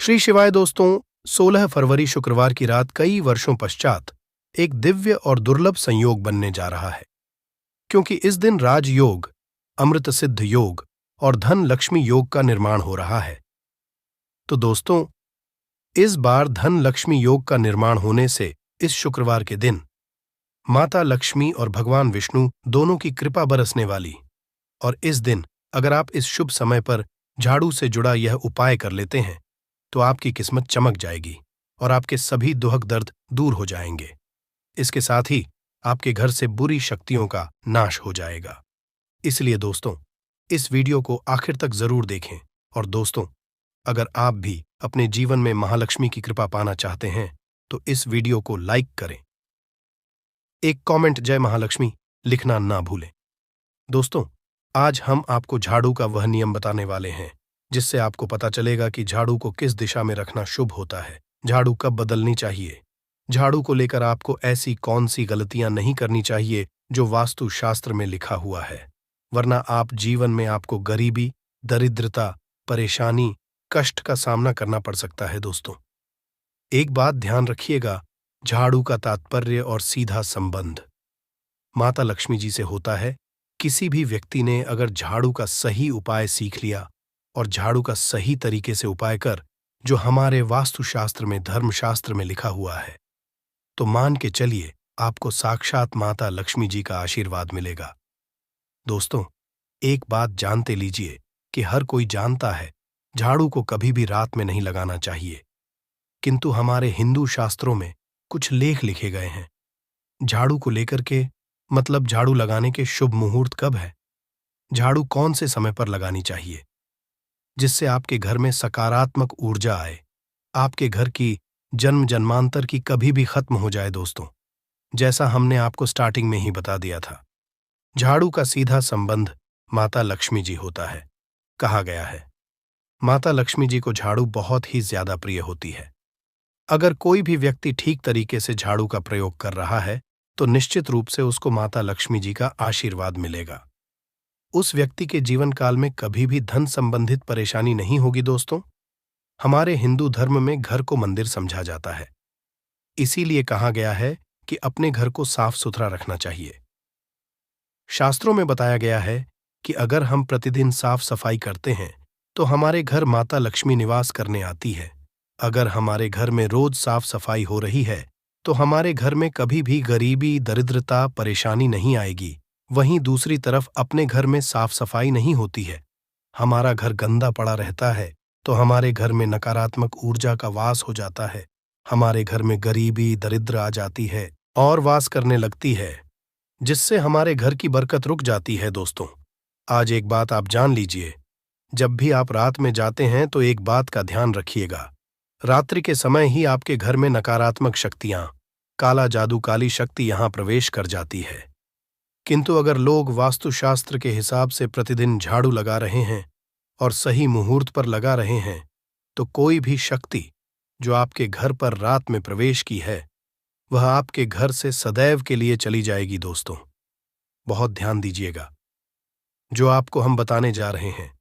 श्री शिवाय दोस्तों, 16 फरवरी शुक्रवार की रात कई वर्षों पश्चात एक दिव्य और दुर्लभ संयोग बनने जा रहा है, क्योंकि इस दिन राजयोग, अमृत सिद्ध योग और धन लक्ष्मी योग का निर्माण हो रहा है। तो दोस्तों, इस बार धन लक्ष्मी योग का निर्माण होने से इस शुक्रवार के दिन माता लक्ष्मी और भगवान विष्णु दोनों की कृपा बरसने वाली। और इस दिन अगर आप इस शुभ समय पर झाड़ू से जुड़ा यह उपाय कर लेते हैं तो आपकी किस्मत चमक जाएगी और आपके सभी दुहक दर्द दूर हो जाएंगे। इसके साथ ही आपके घर से बुरी शक्तियों का नाश हो जाएगा। इसलिए दोस्तों, इस वीडियो को आखिर तक जरूर देखें। और दोस्तों, अगर आप भी अपने जीवन में महालक्ष्मी की कृपा पाना चाहते हैं तो इस वीडियो को लाइक करें। एक कमेंट जय महालक्ष्मी लिखना ना भूलें। दोस्तों, आज हम आपको झाड़ू का वह नियम बताने वाले हैं जिससे आपको पता चलेगा कि झाड़ू को किस दिशा में रखना शुभ होता है, झाड़ू कब बदलनी चाहिए, झाड़ू को लेकर आपको ऐसी कौन सी गलतियां नहीं करनी चाहिए जो वास्तु शास्त्र में लिखा हुआ है, वरना आप जीवन में आपको गरीबी, दरिद्रता, परेशानी, कष्ट का सामना करना पड़ सकता है। दोस्तों, एक बात ध्यान रखिएगा, झाड़ू का तात्पर्य और सीधा संबंध माता लक्ष्मी जी से होता है। किसी भी व्यक्ति ने अगर झाड़ू का सही उपाय सीख लिया और झाड़ू का सही तरीके से उपाय कर जो हमारे वास्तुशास्त्र में, धर्मशास्त्र में लिखा हुआ है, तो मान के चलिए आपको साक्षात माता लक्ष्मी जी का आशीर्वाद मिलेगा। दोस्तों, एक बात जानते लीजिए कि हर कोई जानता है झाड़ू को कभी भी रात में नहीं लगाना चाहिए, किंतु हमारे हिंदू शास्त्रों में कुछ लेख लिखे गए हैं झाड़ू को लेकर के। मतलब झाड़ू लगाने के शुभ मुहूर्त कब है, झाड़ू कौन से समय पर लगानी चाहिए जिससे आपके घर में सकारात्मक ऊर्जा आए, आपके घर की जन्म जन्मांतर की कभी भी खत्म हो जाए। दोस्तों, जैसा हमने आपको स्टार्टिंग में ही बता दिया था, झाड़ू का सीधा संबंध माता लक्ष्मी जी होता है। कहा गया है माता लक्ष्मी जी को झाड़ू बहुत ही ज्यादा प्रिय होती है। अगर कोई भी व्यक्ति ठीक तरीके से झाड़ू का प्रयोग कर रहा है तो निश्चित रूप से उसको माता लक्ष्मी जी का आशीर्वाद मिलेगा। उस व्यक्ति के जीवन काल में कभी भी धन संबंधित परेशानी नहीं होगी। दोस्तों, हमारे हिंदू धर्म में घर को मंदिर समझा जाता है, इसीलिए कहा गया है कि अपने घर को साफ सुथरा रखना चाहिए। शास्त्रों में बताया गया है कि अगर हम प्रतिदिन साफ सफाई करते हैं तो हमारे घर माता लक्ष्मी निवास करने आती है। अगर हमारे घर में रोज साफ सफाई हो रही है तो हमारे घर में कभी भी गरीबी, दरिद्रता, परेशानी नहीं आएगी। वहीं दूसरी तरफ अपने घर में साफ सफाई नहीं होती है, हमारा घर गंदा पड़ा रहता है तो हमारे घर में नकारात्मक ऊर्जा का वास हो जाता है, हमारे घर में गरीबी, दरिद्र आ जाती है और वास करने लगती है, जिससे हमारे घर की बरकत रुक जाती है। दोस्तों, आज एक बात आप जान लीजिए, जब भी आप रात में जाते हैं तो एक बात का ध्यान रखिएगा, रात्रि के समय ही आपके घर में नकारात्मक शक्तियां, काला जादू, काली शक्ति यहां प्रवेश कर जाती है। किंतु अगर लोग वास्तुशास्त्र के हिसाब से प्रतिदिन झाड़ू लगा रहे हैं और सही मुहूर्त पर लगा रहे हैं तो कोई भी शक्ति जो आपके घर पर रात में प्रवेश की है वह आपके घर से सदैव के लिए चली जाएगी। दोस्तों, बहुत ध्यान दीजिएगा, जो आपको हम बताने जा रहे हैं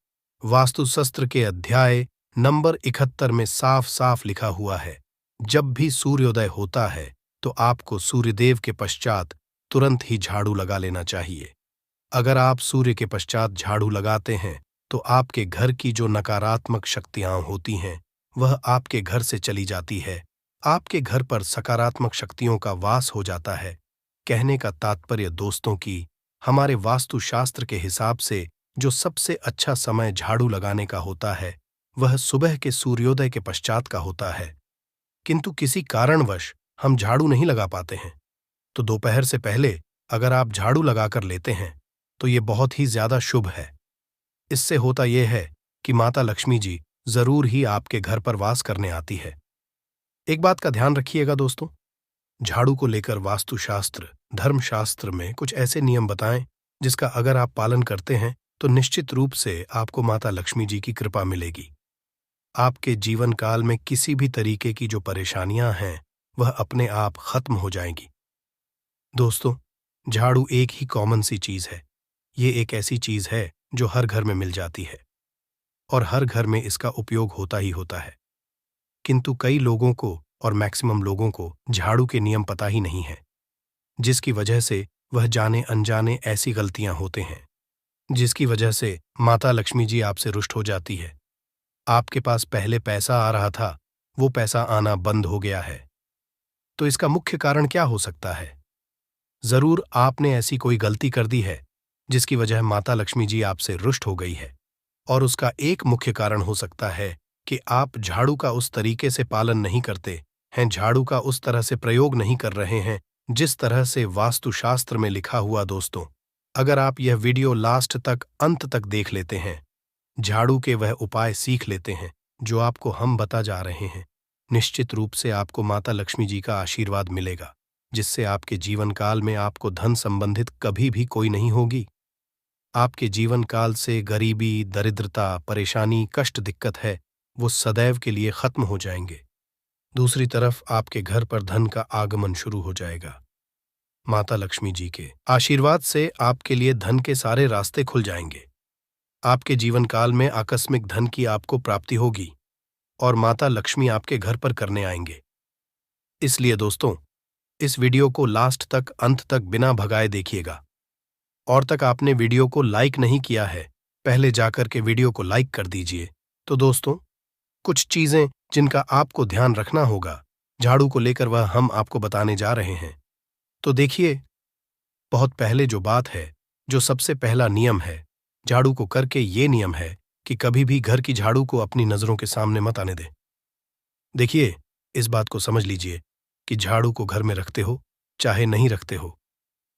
वास्तुशास्त्र के अध्याय नंबर 71 में साफ साफ लिखा हुआ है, जब भी सूर्योदय होता है तो आपको सूर्यदेव के पश्चात तुरंत ही झाड़ू लगा लेना चाहिए। अगर आप सूर्य के पश्चात झाड़ू लगाते हैं तो आपके घर की जो नकारात्मक शक्तियां होती हैं वह आपके घर से चली जाती है, आपके घर पर सकारात्मक शक्तियों का वास हो जाता है। कहने का तात्पर्य दोस्तों कि हमारे वास्तुशास्त्र के हिसाब से जो सबसे अच्छा समय झाड़ू लगाने का होता है वह सुबह के सूर्योदय के पश्चात का होता है, किंतु किसी कारणवश हम झाड़ू नहीं लगा पाते हैं तो दोपहर से पहले अगर आप झाड़ू लगाकर लेते हैं तो ये बहुत ही ज्यादा शुभ है। इससे होता यह है कि माता लक्ष्मी जी जरूर ही आपके घर पर वास करने आती है। एक बात का ध्यान रखिएगा दोस्तों, झाड़ू को लेकर वास्तुशास्त्र, धर्मशास्त्र में कुछ ऐसे नियम बताएं जिसका अगर आप पालन करते हैं तो निश्चित रूप से आपको माता लक्ष्मी जी की कृपा मिलेगी। आपके जीवन काल में किसी भी तरीके की जो परेशानियां हैं वह अपने आप खत्म हो जाएंगी। दोस्तों, झाड़ू एक ही कॉमन सी चीज है, ये एक ऐसी चीज है जो हर घर में मिल जाती है और हर घर में इसका उपयोग होता ही होता है। किंतु कई लोगों को और मैक्सिमम लोगों को झाड़ू के नियम पता ही नहीं है, जिसकी वजह से वह जाने अनजाने ऐसी गलतियां होते हैं जिसकी वजह से माता लक्ष्मी जी आपसे रुष्ट हो जाती है। आपके पास पहले पैसा आ रहा था, वो पैसा आना बंद हो गया है। तो इसका मुख्य कारण क्या हो सकता है? जरूर आपने ऐसी कोई गलती कर दी है जिसकी वजह माता लक्ष्मी जी आपसे रुष्ट हो गई है। और उसका एक मुख्य कारण हो सकता है कि आप झाड़ू का उस तरीके से पालन नहीं करते हैं, झाड़ू का उस तरह से प्रयोग नहीं कर रहे हैं जिस तरह से वास्तुशास्त्र में लिखा हुआ। दोस्तों, अगर आप यह वीडियो लास्ट तक अंत तक देख लेते हैं, झाड़ू के वह उपाय सीख लेते हैं जो आपको हम बता जा रहे हैं, निश्चित रूप से आपको माता लक्ष्मी जी का आशीर्वाद मिलेगा, जिससे आपके जीवन काल में आपको धन संबंधित कभी भी कोई नहीं होगी। आपके जीवन काल से गरीबी, दरिद्रता, परेशानी, कष्ट, दिक्कत है, वो सदैव के लिए खत्म हो जाएंगे। दूसरी तरफ आपके घर पर धन का आगमन शुरू हो जाएगा। माता लक्ष्मी जी के आशीर्वाद से आपके लिए धन के सारे रास्ते खुल जाएंगे। आपके जीवन काल में आकस्मिक धन की आपको प्राप्ति होगी और माता लक्ष्मी आपके घर पर करने आएंगे। इसलिए दोस्तों, इस वीडियो को लास्ट तक अंत तक बिना भगाए देखिएगा। और तक आपने वीडियो को लाइक नहीं किया है, पहले जाकर के वीडियो को लाइक कर दीजिए। तो दोस्तों, कुछ चीजें जिनका आपको ध्यान रखना होगा झाड़ू को लेकर वह हम आपको बताने जा रहे हैं। तो देखिए, बहुत पहले जो बात है, जो सबसे पहला नियम है झाड़ू को करके, ये नियम है कि कभी भी घर की झाड़ू को अपनी नजरों के सामने मत आने दें। देखिए, इस बात को समझ लीजिए कि झाड़ू को घर में रखते हो चाहे नहीं रखते हो,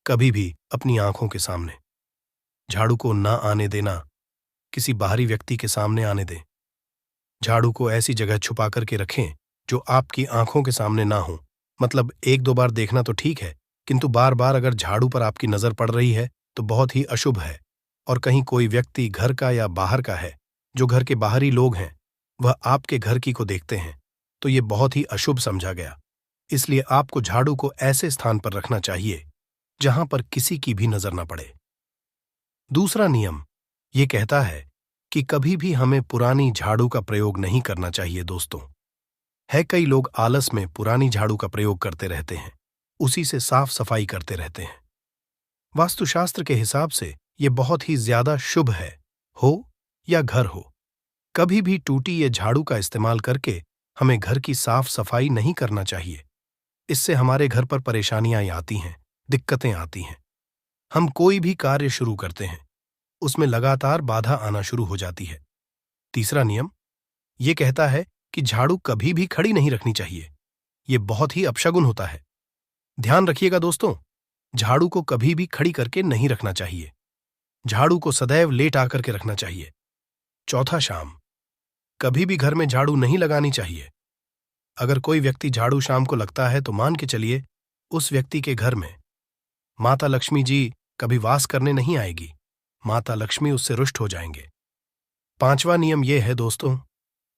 कभी भी अपनी आंखों के सामने झाड़ू को ना आने देना, किसी बाहरी व्यक्ति के सामने आने दें। झाड़ू को ऐसी जगह छुपा करके रखें जो आपकी आंखों के सामने ना हो। मतलब एक दो बार देखना तो ठीक है, किंतु बार बार अगर झाड़ू पर आपकी नजर पड़ रही है तो बहुत ही अशुभ है। और कहीं कोई व्यक्ति घर का या बाहर का है, जो घर के बाहरी लोग हैं, वह आपके घर की को देखते हैं, तो ये बहुत ही अशुभ समझा गया। इसलिए आपको झाड़ू को ऐसे स्थान पर रखना चाहिए जहां पर किसी की भी नजर न पड़े। दूसरा नियम ये कहता है कि कभी भी हमें पुरानी झाड़ू का प्रयोग नहीं करना चाहिए। दोस्तों, है कई लोग आलस में पुरानी झाड़ू का प्रयोग करते रहते हैं, उसी से साफ सफाई करते रहते हैं। वास्तुशास्त्र के हिसाब से ये बहुत ही ज्यादा शुभ है, हो या घर हो। कभी भी टूटी ये झाड़ू का इस्तेमाल करके हमें घर की साफ सफाई नहीं करना चाहिए। इससे हमारे घर पर परेशानियां आती हैं, दिक्कतें आती हैं। हम कोई भी कार्य शुरू करते हैं, उसमें लगातार बाधा आना शुरू हो जाती है। तीसरा नियम ये कहता है कि झाड़ू कभी भी खड़ी नहीं रखनी चाहिए। ये बहुत ही अपशगुन होता है। ध्यान रखिएगा दोस्तों, झाड़ू को कभी भी खड़ी करके नहीं रखना चाहिए। झाड़ू को सदैव लेट आकर के रखना चाहिए। चौथा शाम, कभी भी घर में झाड़ू नहीं लगानी चाहिए। अगर कोई व्यक्ति झाड़ू शाम को लगता है तो मान के चलिए उस व्यक्ति के घर में माता लक्ष्मी जी कभी वास करने नहीं आएगी, माता लक्ष्मी उससे रुष्ट हो जाएंगे। पांचवा नियम यह है दोस्तों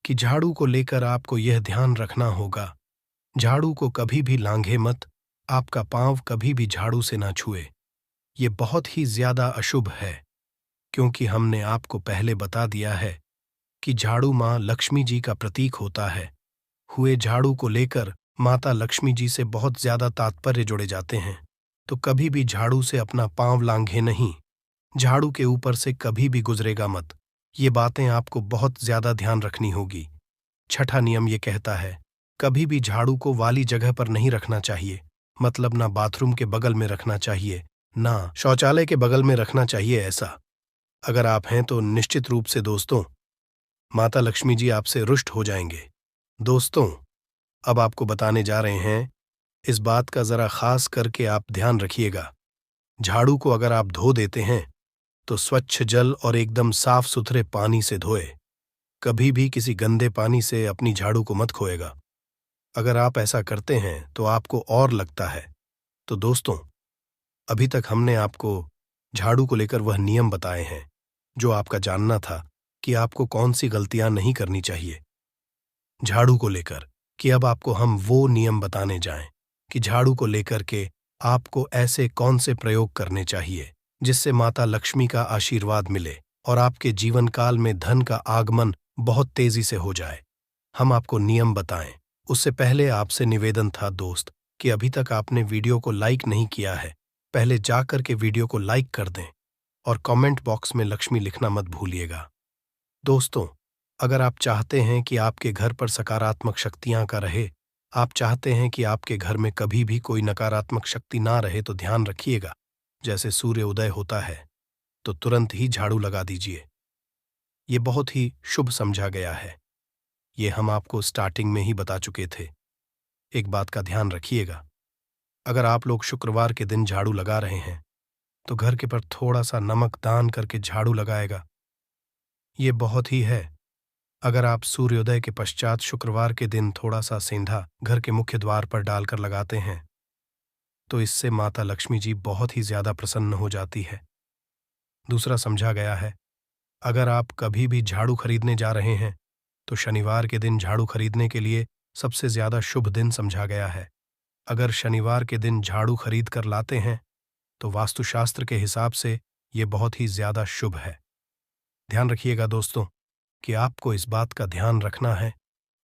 कि झाड़ू को लेकर आपको यह ध्यान रखना होगा, झाड़ू को कभी भी लांघे मत, आपका पांव कभी भी झाड़ू से ना छुए। ये बहुत ही ज्यादा अशुभ है, क्योंकि हमने आपको पहले बता दिया है कि झाड़ू मां लक्ष्मी जी का प्रतीक होता है। हुए झाड़ू को लेकर माता लक्ष्मी जी से बहुत ज्यादा तात्पर्य जुड़े जाते हैं। तो कभी भी झाड़ू से अपना पांव लांघे नहीं, झाड़ू के ऊपर से कभी भी गुजरेगा मत। ये बातें आपको बहुत ज्यादा ध्यान रखनी होगी। छठा नियम ये कहता है कभी भी झाड़ू को वाली जगह पर नहीं रखना चाहिए। मतलब ना बाथरूम के बगल में रखना चाहिए, ना शौचालय के बगल में रखना चाहिए। ऐसा अगर आप हैं तो निश्चित रूप से दोस्तों माता लक्ष्मी जी आपसे रुष्ट हो जाएंगे। दोस्तों, अब आपको बताने जा रहे हैं, इस बात का जरा खास करके आप ध्यान रखिएगा। झाड़ू को अगर आप धो देते हैं तो स्वच्छ जल और एकदम साफ सुथरे पानी से धोए। कभी भी किसी गंदे पानी से अपनी झाड़ू को मत खोएगा। अगर आप ऐसा करते हैं तो आपको और लगता है। तो दोस्तों, अभी तक हमने आपको झाड़ू को लेकर वह नियम बताए हैं जो आपका जानना था कि आपको कौन सी गलतियां नहीं करनी चाहिए झाड़ू को लेकर, कि अब आपको हम वो नियम बताने जाएं कि झाड़ू को लेकर के आपको ऐसे कौन से प्रयोग करने चाहिए जिससे माता लक्ष्मी का आशीर्वाद मिले और आपके जीवन काल में धन का आगमन बहुत तेजी से हो जाए। हम आपको नियम बताएं। उससे पहले आपसे निवेदन था दोस्त कि अभी तक आपने वीडियो को लाइक नहीं किया है, पहले जाकर के वीडियो को लाइक कर दें और कमेंट बॉक्स में लक्ष्मी लिखना मत भूलिएगा। दोस्तों, अगर आप चाहते हैं कि आपके घर पर सकारात्मक शक्तियां का रहे, आप चाहते हैं कि आपके घर में कभी भी कोई नकारात्मक शक्ति ना रहे, तो ध्यान रखिएगा, जैसे सूर्य उदय होता है तो तुरंत ही झाड़ू लगा दीजिए। ये बहुत ही शुभ समझा गया है। ये हम आपको स्टार्टिंग में ही बता चुके थे। एक बात का ध्यान रखिएगा, अगर आप लोग शुक्रवार के दिन झाड़ू लगा रहे हैं तो घर के पर थोड़ा सा नमक दान करके झाड़ू लगाएगा। ये बहुत ही है। अगर आप सूर्योदय के पश्चात शुक्रवार के दिन थोड़ा सा सेंधा घर के मुख्य द्वार पर डालकर लगाते हैं तो इससे माता लक्ष्मी जी बहुत ही ज्यादा प्रसन्न हो जाती है। दूसरा समझा गया है, अगर आप कभी भी झाड़ू खरीदने जा रहे हैं तो शनिवार के दिन झाड़ू खरीदने के लिए सबसे ज्यादा शुभ दिन समझा गया है। अगर शनिवार के दिन झाड़ू खरीद कर लाते हैं तो वास्तुशास्त्र के हिसाब से ये बहुत ही ज्यादा शुभ है। ध्यान रखिएगा दोस्तों कि आपको इस बात का ध्यान रखना है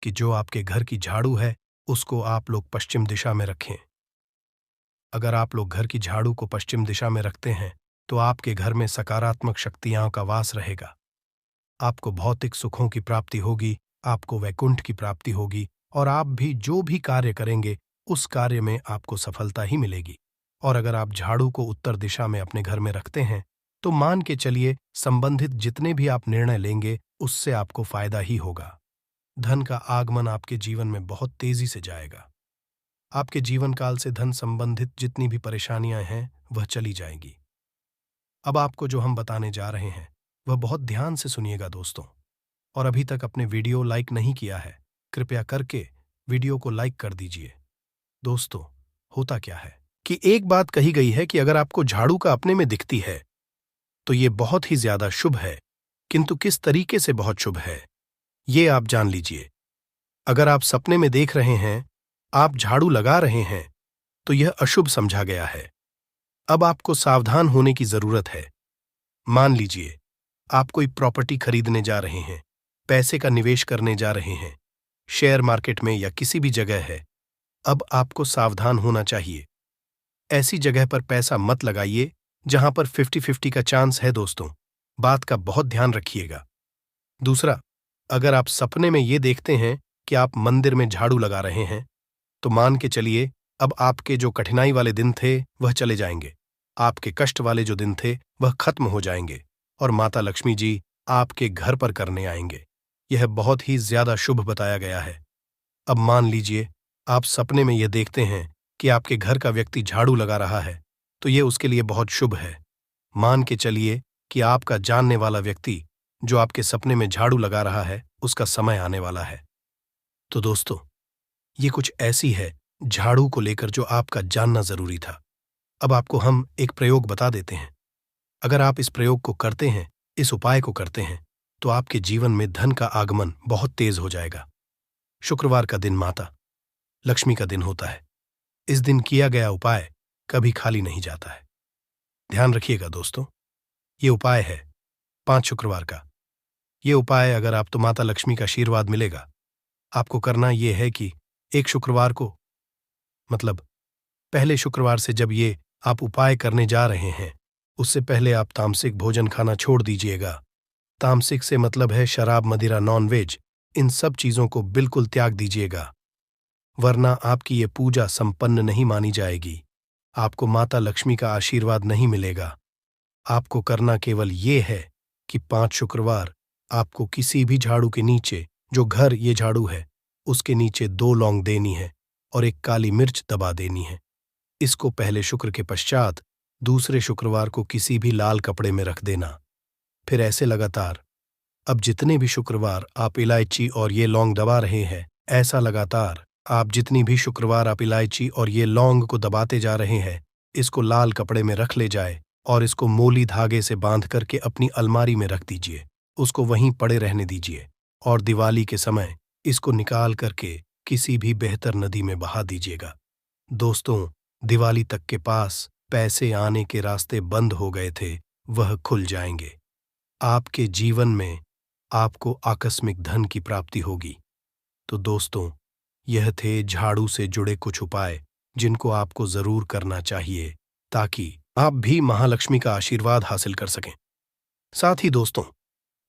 कि जो आपके घर की झाड़ू है उसको आप लोग पश्चिम दिशा में रखें। अगर आप लोग घर की झाड़ू को पश्चिम दिशा में रखते हैं तो आपके घर में सकारात्मक शक्तियां का वास रहेगा। आपको भौतिक सुखों की प्राप्ति होगी, आपको वैकुंठ की प्राप्ति होगी और आप भी जो भी कार्य करेंगे उस कार्य में आपको सफलता ही मिलेगी। और अगर आप झाड़ू को उत्तर दिशा में अपने घर में रखते हैं तो मान के चलिए संबंधित जितने भी आप निर्णय लेंगे उससे आपको फायदा ही होगा। धन का आगमन आपके जीवन में बहुत तेजी से जाएगा। आपके जीवन काल से धन संबंधित जितनी भी परेशानियां हैं वह चली जाएंगी। अब आपको जो हम बताने जा रहे हैं वह बहुत ध्यान से सुनिएगा दोस्तों। और अभी तक अपने वीडियो लाइक नहीं किया है, कृपया करके वीडियो को लाइक कर दीजिए। दोस्तों, होता क्या है कि एक बात कही गई है कि अगर आपको झाड़ू का अपने में दिखती है तो ये बहुत ही ज्यादा शुभ है, किंतु किस तरीके से बहुत शुभ है ये आप जान लीजिए। अगर आप सपने में देख रहे हैं, आप झाड़ू लगा रहे हैं, तो यह अशुभ समझा गया है। अब आपको सावधान होने की जरूरत है। मान लीजिए आप कोई प्रॉपर्टी खरीदने जा रहे हैं, पैसे का निवेश करने जा रहे हैं, शेयर मार्केट में या किसी भी जगह है। अब आपको सावधान होना चाहिए। ऐसी जगह पर पैसा मत लगाइए जहां पर 50-50 का चांस है दोस्तों, बात का बहुत ध्यान रखिएगा। दूसरा, अगर आप सपने में ये देखते हैं कि आप मंदिर में झाड़ू लगा रहे हैं तो मान के चलिए अब आपके जो कठिनाई वाले दिन थे वह चले जाएंगे, आपके कष्ट वाले जो दिन थे वह खत्म हो जाएंगे और माता लक्ष्मी जी आपके घर पर करने आएंगे। यह बहुत ही ज्यादा शुभ बताया गया है। अब मान लीजिए आप सपने में यह देखते हैं कि आपके घर का व्यक्ति झाड़ू लगा रहा है तो यह उसके लिए बहुत शुभ है। मान के चलिए कि आपका जानने वाला व्यक्ति जो आपके सपने में झाड़ू लगा रहा है उसका समय आने वाला है। तो दोस्तों, ये कुछ ऐसी है झाड़ू को लेकर जो आपका जानना जरूरी था। अब आपको हम एक प्रयोग बता देते हैं। अगर आप इस प्रयोग को करते हैं, इस उपाय को करते हैं, तो आपके जीवन में धन का आगमन बहुत तेज हो जाएगा। शुक्रवार का दिन माता लक्ष्मी का दिन होता है। इस दिन किया गया उपाय कभी खाली नहीं जाता है। ध्यान रखिएगा दोस्तों, ये उपाय है 5 शुक्रवार का। ये उपाय अगर आप तो माता लक्ष्मी का आशीर्वाद मिलेगा। आपको करना यह है कि एक शुक्रवार को, मतलब पहले शुक्रवार से जब ये आप उपाय करने जा रहे हैं उससे पहले आप तामसिक भोजन खाना छोड़ दीजिएगा। तामसिक से मतलब है शराब, मदिरा, नॉनवेज, इन सब चीजों को बिल्कुल त्याग दीजिएगा, वरना आपकी ये पूजा संपन्न नहीं मानी जाएगी। आपको माता लक्ष्मी का आशीर्वाद नहीं मिलेगा। आपको करना केवल ये है कि 5 शुक्रवार आपको किसी भी झाड़ू के नीचे, जो घर ये झाड़ू है उसके नीचे 2 लौंग देनी है और एक काली मिर्च दबा देनी है। इसको पहले शुक्र के पश्चात दूसरे शुक्रवार को किसी भी लाल कपड़े में रख देना। फिर ऐसे लगातार। अब जितने भी शुक्रवार आप इलायची और ये लौंग दबा रहे हैं, ऐसा लगातार आप जितनी भी शुक्रवार आप इलायची और ये लौंग को दबाते जा रहे हैं, इसको लाल कपड़े में रख ले जाए और इसको मोली धागे से बांध करके अपनी अलमारी में रख दीजिए। उसको वहीं पड़े रहने दीजिए और दिवाली के समय इसको निकाल करके किसी भी बेहतर नदी में बहा दीजिएगा। दोस्तों, दिवाली तक के पास पैसे आने के रास्ते बंद हो गए थे, वह खुल जाएंगे। आपके जीवन में आपको आकस्मिक धन की प्राप्ति होगी। तो दोस्तों, यह थे झाड़ू से जुड़े कुछ उपाय जिनको आपको जरूर करना चाहिए ताकि आप भी महालक्ष्मी का आशीर्वाद हासिल कर सकें। साथ ही दोस्तों,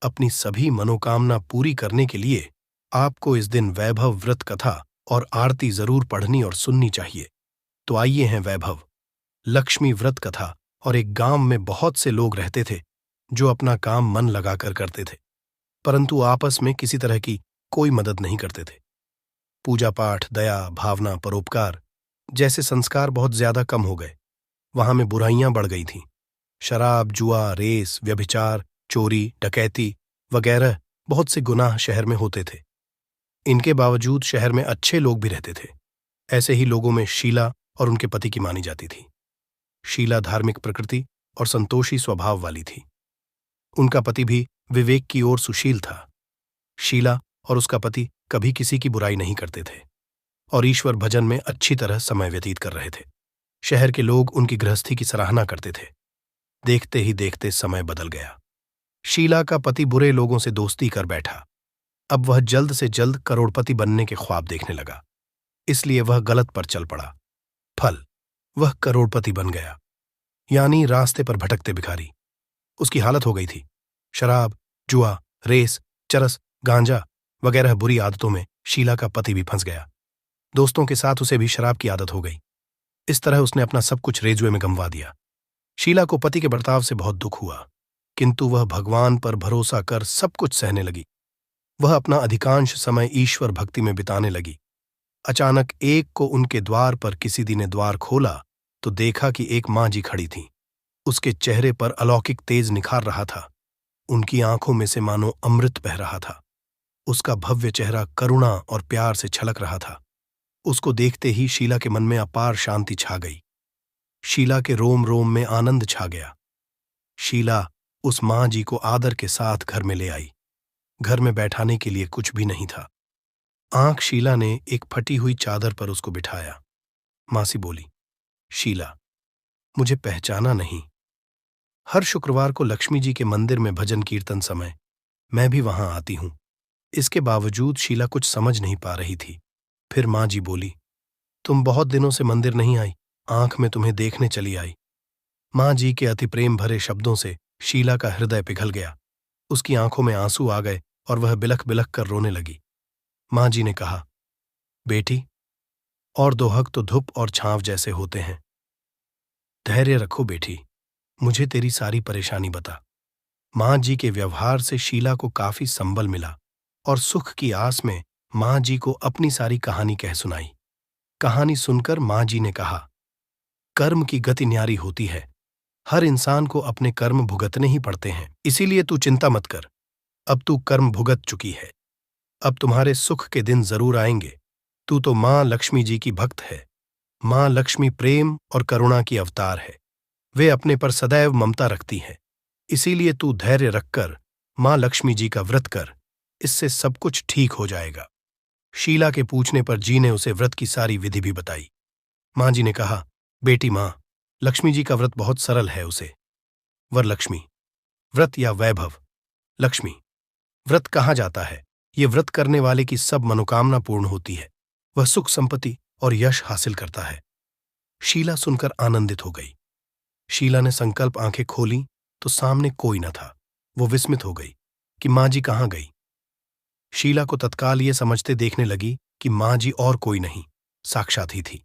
अपनी सभी मनोकामना पूरी करने के लिए आपको इस दिन वैभव व्रत कथा और आरती जरूर पढ़नी और सुननी चाहिए। तो आइए हैं वैभव लक्ष्मी व्रत कथा। और एक गांव में बहुत से लोग रहते थे जो अपना काम मन लगाकर करते थे, परंतु आपस में किसी तरह की कोई मदद नहीं करते थे। पूजा पाठ, दया, भावना, परोपकार जैसे संस्कार बहुत ज्यादा कम हो गए। वहां में बुराइयां बढ़ गई थीं। शराब, जुआ, रेस, व्यभिचार, चोरी, डकैती वगैरह बहुत से गुनाह शहर में होते थे। इनके बावजूद शहर में अच्छे लोग भी रहते थे। ऐसे ही लोगों में शीला और उनके पति की मानी जाती थी। शीला धार्मिक प्रकृति और संतोषी स्वभाव वाली थी। उनका पति भी विवेक की ओर सुशील था। शीला और उसका पति कभी किसी की बुराई नहीं करते थे और ईश्वर भजन में अच्छी तरह समय व्यतीत कर रहे थे। शहर के लोग उनकी गृहस्थी की सराहना करते थे। देखते ही देखते समय बदल गया। शीला का पति बुरे लोगों से दोस्ती कर बैठा। अब वह जल्द से जल्द करोड़पति बनने के ख्वाब देखने लगा, इसलिए वह गलत पर चल पड़ा। फल, वह करोड़पति बन गया, यानी रास्ते पर भटकते भिखारी। उसकी हालत हो गई थी। शराब, जुआ, रेस, चरस, गांजा वगैरह बुरी आदतों में शीला का पति भी फंस गया। दोस्तों के साथ उसे भी शराब की आदत हो गई। इस तरह उसने अपना सब कुछ रेजुए में गंवा दिया। शीला को पति के बर्ताव से बहुत दुख हुआ, किंतु वह भगवान पर भरोसा कर सब कुछ सहने लगी। वह अपना अधिकांश समय ईश्वर भक्ति में बिताने लगी। अचानक एक को उनके द्वार पर किसी दिन ने द्वार खोला तो देखा कि एक मां जी खड़ी थीं। उसके चेहरे पर अलौकिक तेज निखार रहा था। उनकी आंखों में से मानो अमृत बह रहा था। उसका भव्य चेहरा करुणा और प्यार से छलक रहा था। उसको देखते ही शीला के मन में अपार शांति छा गई। शीला के रोम रोम में आनंद छा गया। शीला उस मां जी को आदर के साथ घर में ले आई। घर में बैठाने के लिए कुछ भी नहीं था। आंख शीला ने एक फटी हुई चादर पर उसको बिठाया। मासी बोली, शीला, मुझे पहचाना नहीं? हर शुक्रवार को लक्ष्मी जी के मंदिर में भजन कीर्तन समय मैं भी वहां आती हूं। इसके बावजूद शीला कुछ समझ नहीं पा रही थी। फिर मां जी बोली, तुम बहुत दिनों से मंदिर नहीं आई, आंख में तुम्हें देखने चली आई। मां जी के अति प्रेम भरे शब्दों से शीला का हृदय पिघल गया। उसकी आंखों में आंसू आ गए और वह बिलख बिलख कर रोने लगी। मां जी ने कहा, बेटी, और दोहक तो धूप और छांव जैसे होते हैं। धैर्य रखो बेटी, मुझे तेरी सारी परेशानी बता। मां जी के व्यवहार से शीला को काफी संबल मिला और सुख की आस में मां जी को अपनी सारी कहानी कह सुनाई। कहानी सुनकर मां जी ने कहा, कर्म की गति न्यारी होती है। हर इंसान को अपने कर्म भुगतने ही पड़ते हैं, इसीलिए तू चिंता मत कर। अब तू कर्म भुगत चुकी है। अब तुम्हारे सुख के दिन जरूर आएंगे। तू तो मां लक्ष्मी जी की भक्त है। मां लक्ष्मी प्रेम और करुणा की अवतार है। वे अपने पर सदैव ममता रखती हैं। इसीलिए तू धैर्य रखकर मां लक्ष्मी जी का व्रत कर। इससे सब कुछ ठीक हो जाएगा। शीला के पूछने पर जी ने उसे व्रत की सारी विधि भी बताई। मां जी ने कहा, बेटी मां, लक्ष्मी जी का व्रत बहुत सरल है। उसे वरलक्ष्मी व्रत या वैभव लक्ष्मी व्रत कहा जाता है। ये व्रत करने वाले की सब मनोकामना पूर्ण होती है। वह सुख, संपत्ति और यश हासिल करता है। शीला सुनकर आनंदित हो गई। शीला ने संकल्प आंखें खोली तो सामने कोई न था। वो विस्मित हो गई कि मां जी कहाँ गई। शीला को तत्काल ये समझते देखने लगी कि मां जी और कोई नहीं, साक्षात ही थी।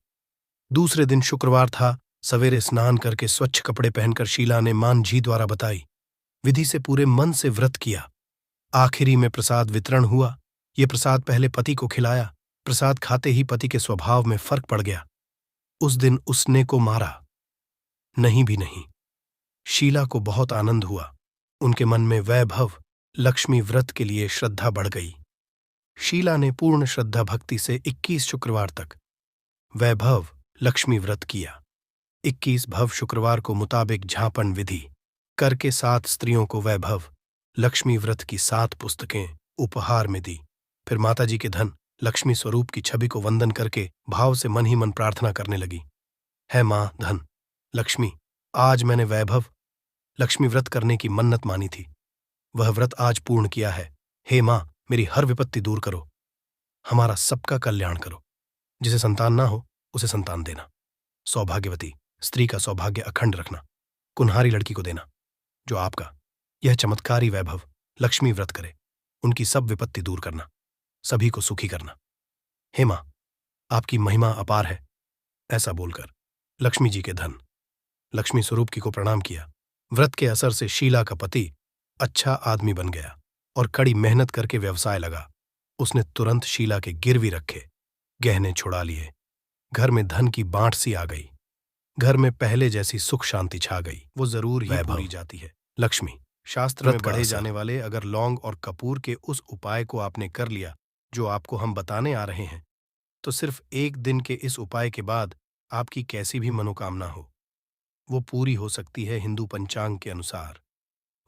दूसरे दिन शुक्रवार था। सवेरे स्नान करके स्वच्छ कपड़े पहनकर शीला ने मां जी द्वारा बताई विधि से पूरे मन से व्रत किया। आखिरी में प्रसाद वितरण हुआ। ये प्रसाद पहले पति को खिलाया। प्रसाद खाते ही पति के स्वभाव में फर्क पड़ गया। उस दिन उसने को मारा नहीं भी नहीं। शीला को बहुत आनंद हुआ। उनके मन में वैभव लक्ष्मी व्रत के लिए श्रद्धा बढ़ गई। शीला ने पूर्ण श्रद्धा भक्ति से 21 शुक्रवार तक वैभव लक्ष्मी व्रत किया। 21 भव शुक्रवार को मुताबिक झापन विधि करके 7 स्त्रियों को वैभव लक्ष्मी व्रत की 7 पुस्तकें उपहार में दी। फिर माताजी के धन लक्ष्मी स्वरूप की छवि को वंदन करके भाव से मन ही मन प्रार्थना करने लगी, है मां धन लक्ष्मी, आज मैंने वैभव लक्ष्मी व्रत करने की मन्नत मानी थी। वह व्रत आज पूर्ण किया है। हे मां, मेरी हर विपत्ति दूर करो। हमारा सबका कल्याण करो। जिसे संतान ना हो उसे संतान देना, सौभाग्यवती स्त्री का सौभाग्य अखंड रखना, कुन्हारी लड़की को देना जो आपका यह चमत्कारी वैभव लक्ष्मी व्रत करे, उनकी सब विपत्ति दूर करना, सभी को सुखी करना। हे मां, आपकी महिमा अपार है। ऐसा बोलकर लक्ष्मी जी के धन लक्ष्मी स्वरूप की को प्रणाम किया। व्रत के असर से शीला का पति अच्छा आदमी बन गया और कड़ी मेहनत करके व्यवसाय लगा। उसने तुरंत शीला के गिरवी रखे, गहने छुड़ा लिए। घर में धन की बांट सी आ गई। घर में पहले जैसी सुख शांति छा गई। वो जरूर ही पूरी जाती है। लक्ष्मी शास्त्र में पढ़े जाने वाले अगर लौंग और कपूर के उस उपाय को आपने कर लिया जो आपको हम बताने आ रहे हैं, तो सिर्फ एक दिन के इस उपाय के बाद आपकी कैसी भी मनोकामना हो वो पूरी हो सकती है। हिंदू पंचांग के अनुसार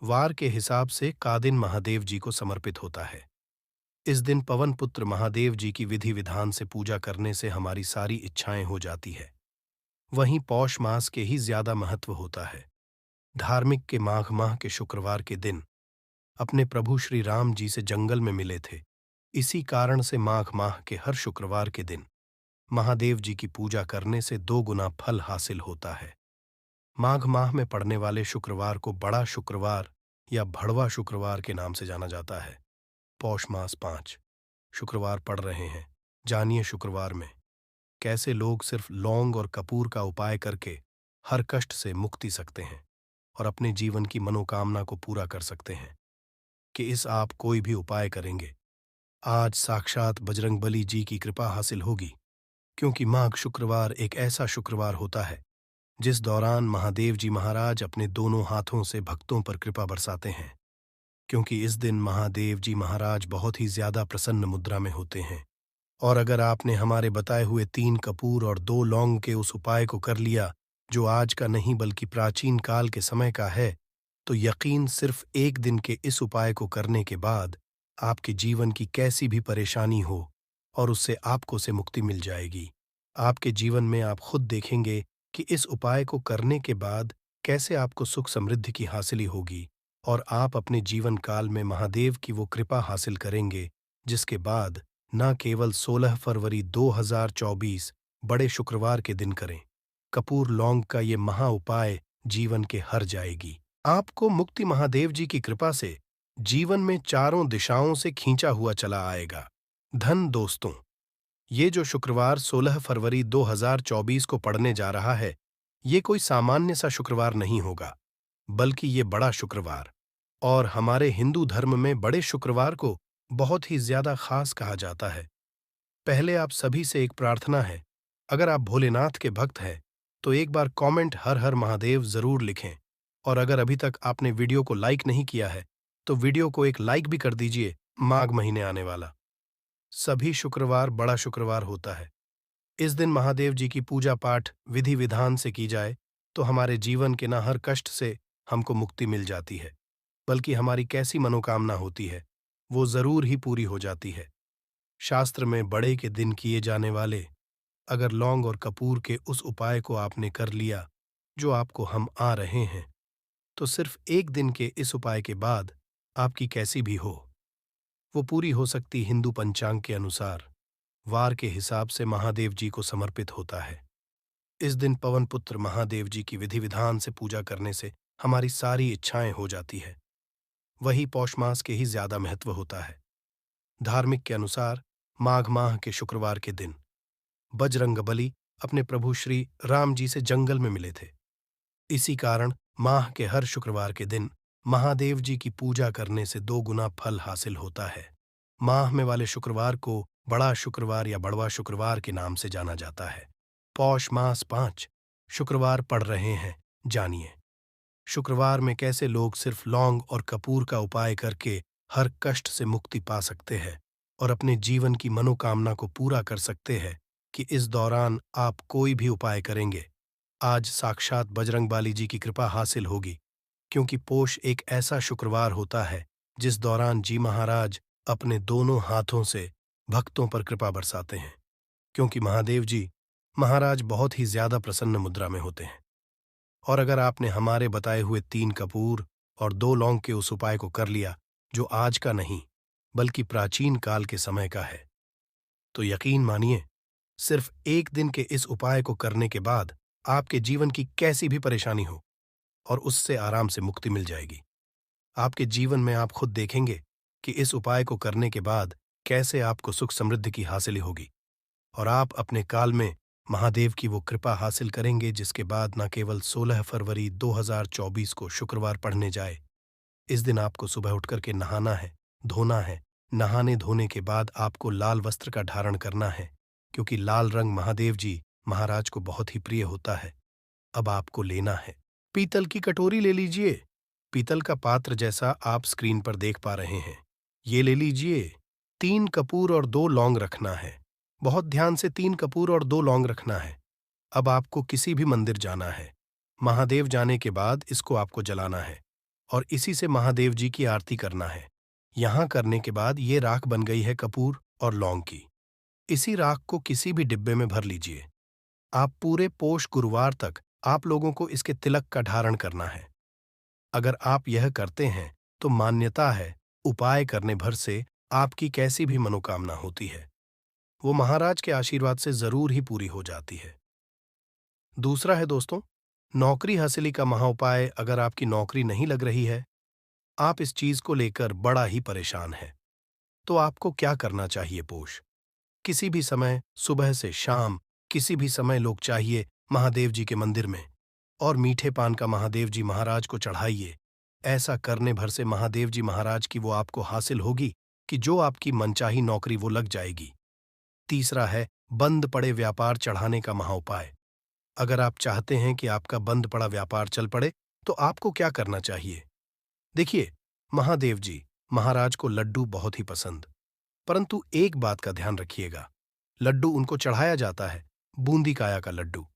वार के हिसाब से का दिन महादेव जी को समर्पित होता है। इस दिन पवन पुत्र महादेव जी की विधि विधान से पूजा करने से हमारी सारी इच्छाएं हो जाती है। वहीं पौष मास के ही ज्यादा महत्व होता है। धार्मिक के माघ माह के शुक्रवार के दिन अपने प्रभु श्री राम जी से जंगल में मिले थे। इसी कारण से माघ माह के हर शुक्रवार के दिन महादेव जी की पूजा करने से 2 गुना फल हासिल होता है। माघ माह में पड़ने वाले शुक्रवार को बड़ा शुक्रवार या भड़वा शुक्रवार के नाम से जाना जाता है। पौष मास 5 शुक्रवार पड़ रहे हैं। जानिए शुक्रवार में कैसे लोग सिर्फ लौंग और कपूर का उपाय करके हर कष्ट से मुक्ति सकते हैं और अपने जीवन की मनोकामना को पूरा कर सकते हैं। कि इस आप कोई भी उपाय करेंगे, आज साक्षात बजरंगबली जी की कृपा हासिल होगी, क्योंकि माघ शुक्रवार एक ऐसा शुक्रवार होता है जिस दौरान महादेव जी महाराज अपने दोनों हाथों से भक्तों पर कृपा बरसाते हैं। क्योंकि इस दिन महादेव जी महाराज बहुत ही ज्यादा प्रसन्न मुद्रा में होते हैं। और अगर आपने हमारे बताए हुए 3 कपूर और 2 लौंग के उस उपाय को कर लिया जो आज का नहीं बल्कि प्राचीन काल के समय का है, तो यकीन सिर्फ एक दिन के इस उपाय को करने के बाद आपके जीवन की कैसी भी परेशानी हो और उससे आपको से मुक्ति मिल जाएगी। आपके जीवन में आप खुद देखेंगे कि इस उपाय को करने के बाद कैसे आपको सुख समृद्धि की हासिली होगी और आप अपने जीवन काल में महादेव की वो कृपा हासिल करेंगे, जिसके बाद न केवल 16 फरवरी 2024 बड़े शुक्रवार के दिन करें, कपूर लौंग का ये महा उपाय जीवन के हर जाएगी। आपको मुक्ति महादेव जी की कृपा से जीवन में चारों दिशाओं से खींचा हुआ चला आएगा। धन दोस्तों, ये जो शुक्रवार 16 फरवरी 2024 को पड़ने जा रहा है, ये कोई सामान्य सा शुक्रवार नहीं होगा, बल्कि ये बड़ा शुक्रवार, और हमारे हिंदू धर्म में बड़े शुक्रवार को बहुत ही ज्यादा खास कहा जाता है। पहले आप सभी से एक प्रार्थना है, अगर आप भोलेनाथ के भक्त हैं तो एक बार कमेंट हर हर महादेव जरूर लिखें, और अगर अभी तक आपने वीडियो को लाइक नहीं किया है तो वीडियो को एक लाइक भी कर दीजिए। माघ महीने आने वाला सभी शुक्रवार बड़ा शुक्रवार होता है। इस दिन महादेव जी की पूजा पाठ विधि विधान से की जाए तो हमारे जीवन के न हर कष्ट से हमको मुक्ति मिल जाती है, बल्कि हमारी कैसी मनोकामना होती है वो जरूर ही पूरी हो जाती है। शास्त्र में बड़े के दिन किए जाने वाले अगर लौंग और कपूर के उस उपाय को आपने कर लिया जो आपको हम आ रहे हैं, तो सिर्फ एक दिन के इस उपाय के बाद आपकी कैसी भी हो वो पूरी हो सकती हिंदू पंचांग के अनुसार वार के हिसाब से महादेव जी को समर्पित होता है। इस दिन पवन पुत्र महादेव जी की विधि विधान से पूजा करने से हमारी सारी इच्छाएं हो जाती है। वही पौष मास के ही ज्यादा महत्व होता है। धार्मिक के अनुसार माघ माह के शुक्रवार के दिन बजरंगबली अपने प्रभु श्री राम जी से जंगल में मिले थे। इसी कारण माह के हर शुक्रवार के दिन महादेव जी की पूजा करने से 2 गुना फल हासिल होता है। माह में वाले शुक्रवार को बड़ा शुक्रवार या बड़वा शुक्रवार के नाम से जाना जाता है। पौष मास 5 शुक्रवार पड़ रहे हैं। जानिए शुक्रवार में कैसे लोग सिर्फ लौंग और कपूर का उपाय करके हर कष्ट से मुक्ति पा सकते हैं और अपने जीवन की मनोकामना को पूरा कर सकते हैं। कि इस दौरान आप कोई भी उपाय करेंगे, आज साक्षात बजरंगबली जी की कृपा हासिल होगी, क्योंकि पोष एक ऐसा शुक्रवार होता है जिस दौरान जी महाराज अपने दोनों हाथों से भक्तों पर कृपा बरसाते हैं। क्योंकि महादेव जी महाराज बहुत ही ज्यादा प्रसन्न मुद्रा में होते हैं। और अगर आपने हमारे बताए हुए 3 कपूर और 2 लौंग के उस उपाय को कर लिया जो आज का नहीं बल्कि प्राचीन काल के समय का है, तो यकीन मानिए, सिर्फ एक दिन के इस उपाय को करने के बाद आपके जीवन की कैसी भी परेशानी हो और उससे आराम से मुक्ति मिल जाएगी। आपके जीवन में आप खुद देखेंगे कि इस उपाय को करने के बाद कैसे आपको सुख समृद्धि की हासिल होगी और आप अपने काल में महादेव की वो कृपा हासिल करेंगे जिसके बाद न केवल 16 फरवरी 2024 को शुक्रवार पढ़ने जाए। इस दिन आपको सुबह उठ करके नहाना है, धोना है। नहाने धोने के बाद आपको लाल वस्त्र का धारण करना है, क्योंकि लाल रंग महादेव जी महाराज को बहुत ही प्रिय होता है। अब आपको लेना है पीतल की कटोरी ले लीजिए, पीतल का पात्र जैसा आप स्क्रीन पर देख पा रहे हैं। ये ले लीजिए। 3 कपूर और 2 लौंग रखना है। बहुत ध्यान से 3 कपूर और 2 लौंग रखना है। अब आपको किसी भी मंदिर जाना है। महादेव जाने के बाद इसको आपको जलाना है और इसी से महादेव जी की आरती करना है। यहां करने के बाद ये राख बन गई है कपूर और लौंग की। इसी राख को किसी भी डिब्बे में भर लीजिए। आप पूरे पोष गुरुवार तक आप लोगों को इसके तिलक का धारण करना है। अगर आप यह करते हैं तो मान्यता है उपाय करने भर से आपकी कैसी भी मनोकामना होती है वो महाराज के आशीर्वाद से जरूर ही पूरी हो जाती है। दूसरा है दोस्तों, नौकरी हासिली का महाउपाय। अगर आपकी नौकरी नहीं लग रही है, आप इस चीज को लेकर बड़ा ही परेशान हैं, तो आपको क्या करना चाहिए पोष? किसी भी समय सुबह से शाम किसी भी समय लोग चाहिए महादेव जी के मंदिर में और मीठे पान का महादेव जी महाराज को चढ़ाइए। ऐसा करने भर से महादेव जी महाराज की वो आपको हासिल होगी कि जो आपकी मनचाही नौकरी वो लग जाएगी। तीसरा है बंद पड़े व्यापार चढ़ाने का महाउपाय। अगर आप चाहते हैं कि आपका बंद पड़ा व्यापार चल पड़े तो आपको क्या करना चाहिए? देखिए, महादेव जी महाराज को लड्डू बहुत ही पसंद, परंतु एक बात का ध्यान रखिएगा, लड्डू उनको चढ़ाया जाता है बूंदी काया का लड्डू।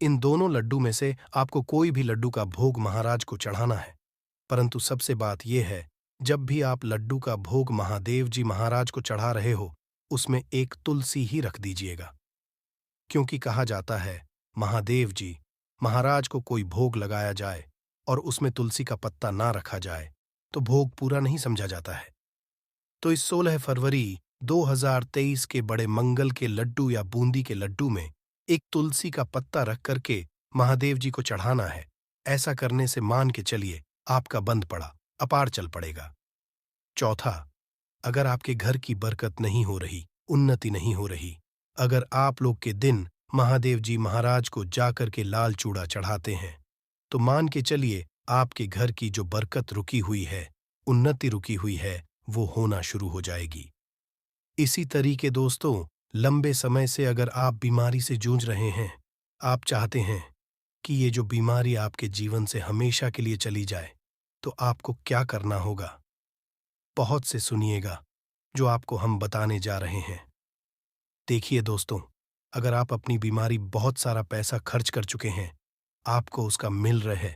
इन दोनों लड्डू में से आपको कोई भी लड्डू का भोग महाराज को चढ़ाना है। परंतु सबसे बात यह है, जब भी आप लड्डू का भोग महादेव जी महाराज को चढ़ा रहे हो उसमें एक तुलसी ही रख दीजिएगा, क्योंकि कहा जाता है महादेव जी महाराज को कोई भोग लगाया जाए और उसमें तुलसी का पत्ता ना रखा जाए तो भोग पूरा नहीं समझा जाता है। तो इस 16 फरवरी 2023 के बड़े मंगल के लड्डू या बूंदी के लड्डू में एक तुलसी का पत्ता रख करके महादेव जी को चढ़ाना है। ऐसा करने से मान के चलिए आपका बंद पड़ा अपार चल पड़ेगा। चौथा, अगर आपके घर की बरकत नहीं हो रही, उन्नति नहीं हो रही, अगर आप लोग के दिन महादेव जी महाराज को जाकर के लाल चूड़ा चढ़ाते हैं, तो मान के चलिए आपके घर की जो बरकत रुकी हुई है, उन्नति रुकी हुई है, वो होना शुरू हो जाएगी। इसी तरीके दोस्तों, लंबे समय से अगर आप बीमारी से जूझ रहे हैं, आप चाहते हैं कि ये जो बीमारी आपके जीवन से हमेशा के लिए चली जाए, तो आपको क्या करना होगा? बहुत से सुनिएगा जो आपको हम बताने जा रहे हैं। देखिए दोस्तों, अगर आप अपनी बीमारी बहुत सारा पैसा खर्च कर चुके हैं, आपको उसका मिल रहे,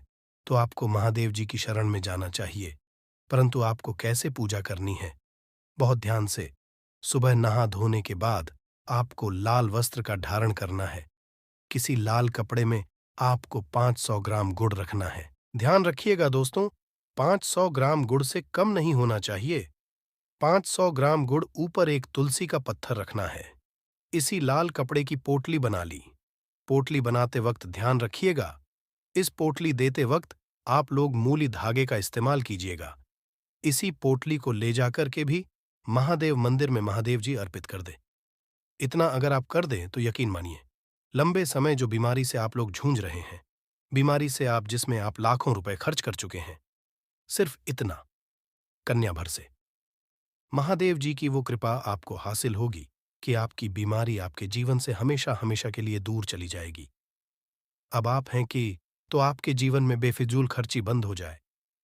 तो आपको महादेव जी की शरण में जाना चाहिए। परंतु आपको कैसे पूजा करनी है? बहुत ध्यान से सुबह नहा धोने के बाद आपको लाल वस्त्र का धारण करना है। किसी लाल कपड़े में आपको 500 ग्राम गुड़ रखना है। ध्यान रखिएगा दोस्तों, 500 ग्राम गुड़ से कम नहीं होना चाहिए। 500 ग्राम गुड़ ऊपर एक तुलसी का पत्थर रखना है। इसी लाल कपड़े की पोटली बना ली। पोटली बनाते वक्त ध्यान रखिएगा, इस पोटली देते वक्त आप लोग मूली धागे का इस्तेमाल कीजिएगा। इसी पोटली को ले जाकर के भी महादेव मंदिर में महादेव जी अर्पित कर दे। इतना अगर आप कर दें तो यकीन मानिए, लंबे समय जो बीमारी से आप लोग जूझ रहे हैं, बीमारी से आप जिसमें आप लाखों रुपए खर्च कर चुके हैं, सिर्फ इतना कन्या भर से महादेव जी की वो कृपा आपको हासिल होगी कि आपकी बीमारी आपके जीवन से हमेशा हमेशा के लिए दूर चली जाएगी। अब आप हैं कि तो आपके जीवन में बेफिजूल खर्ची बंद हो जाए।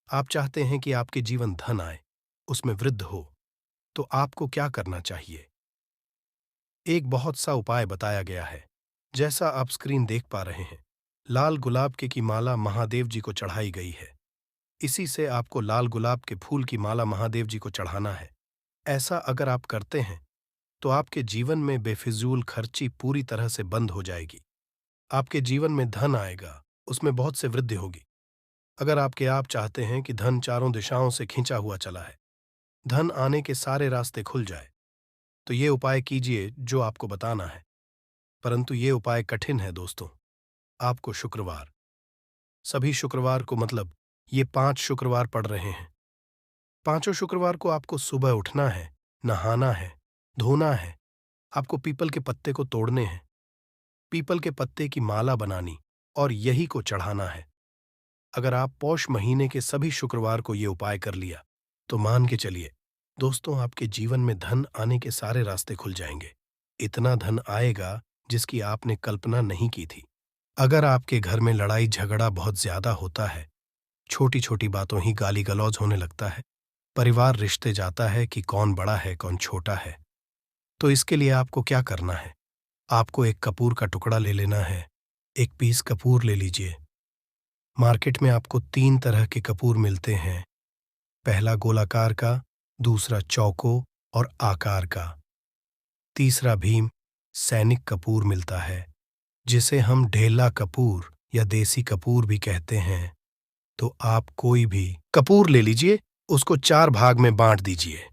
आप चाहते हैं कि आपके जीवन धन आए, उसमें वृद्धि हो, तो आपको क्या करना चाहिए? एक बहुत सा उपाय बताया गया है, जैसा आप स्क्रीन देख पा रहे हैं। लाल गुलाब के की माला महादेव जी को चढ़ाई गई है। इसी से आपको लाल गुलाब के फूल की माला महादेव जी को चढ़ाना है। ऐसा अगर आप करते हैं तो आपके जीवन में बेफिजूल खर्ची पूरी तरह से बंद हो जाएगी। आपके जीवन में धन आएगा, उसमें बहुत से वृद्धि होगी। अगर आप चाहते हैं कि धन चारों दिशाओं से खींचा हुआ चला है, धन आने के सारे रास्ते खुल जाए, तो ये उपाय कीजिए जो आपको बताना है। परंतु ये उपाय कठिन है दोस्तों। आपको शुक्रवार, सभी शुक्रवार को मतलब ये 5 शुक्रवार पड़ रहे हैं। पांचों शुक्रवार को आपको सुबह उठना है, नहाना है, धोना है, आपको पीपल के पत्ते को तोड़ने हैं, पीपल के पत्ते की माला बनानी और यही को चढ़ाना है। अगर आप पौष महीने के सभी शुक्रवार को ये उपाय कर लिया तो मान के चलिए दोस्तों, आपके जीवन में धन आने के सारे रास्ते खुल जाएंगे। इतना धन आएगा जिसकी आपने कल्पना नहीं की थी। अगर आपके घर में लड़ाई झगड़ा बहुत ज्यादा होता है, छोटी छोटी बातों ही गाली गलौज होने लगता है, परिवार रिश्ते जाता है कि कौन बड़ा है कौन छोटा है, तो इसके लिए आपको क्या करना है? आपको एक कपूर का टुकड़ा ले लेना है। एक पीस कपूर ले लीजिए। मार्केट में आपको 3 तरह के कपूर मिलते हैं। पहला गोलाकार का, दूसरा चौको और आकार का, तीसरा भीम सैनिक कपूर मिलता है, जिसे हम ढेला कपूर या देसी कपूर भी कहते हैं। तो आप कोई भी कपूर ले लीजिए, उसको 4 भाग में बांट दीजिए।